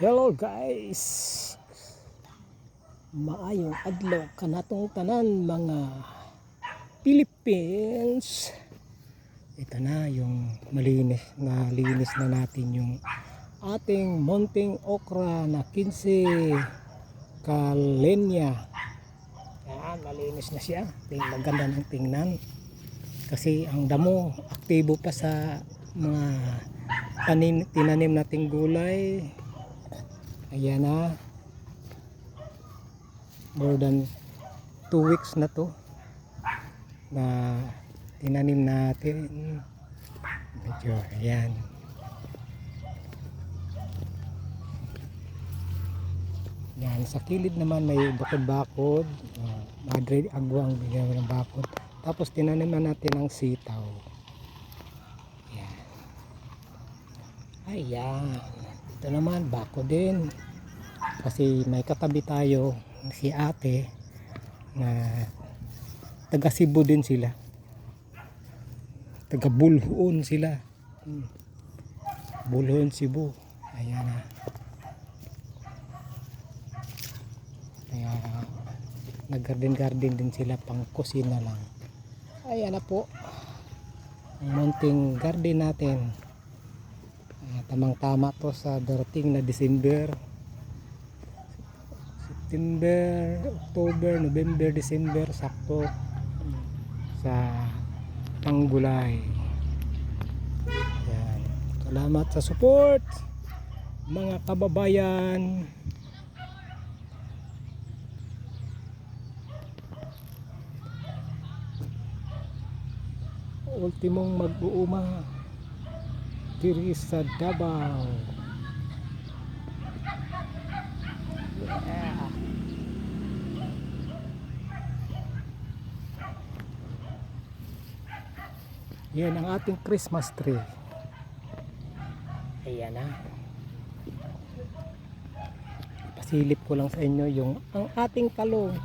Hello guys, maayong adlaw kanatong tanan mga Philippines. Ito na yung linis na natin yung ating munting okra na 15 kalenya. Yan, malinis na siya. Maganda ng tingnan kasi ang damo aktibo pa sa mga tinanim nating gulay. Ayan na, more than 2 weeks na to na tinanim natin. Medyo ayan, yan sa kilid naman may bakod-bakod, madre agwang bigyan ng bakod. Tapos tinanim na natin ang sitaw. Ayan, ayan, ito naman bakod din kasi may katabi tayo si ate na taga Cebu din sila, taga Bulhoon sila, Bulhoon, Cebu. Ayan na, kaya nag-garden din sila, pang kusina lang. Ayan na po ang munting garden natin. Tamang tama to sa darating na December, September, October, November, December, sakto sa panggulay. Ayan. Salamat sa support mga kababayan. Ultimong mag-uuma diri sa Davao. Yeah. Yan ang ating Christmas tree. Ayan na. Pasilip ko lang sa inyo yung ang ating talong.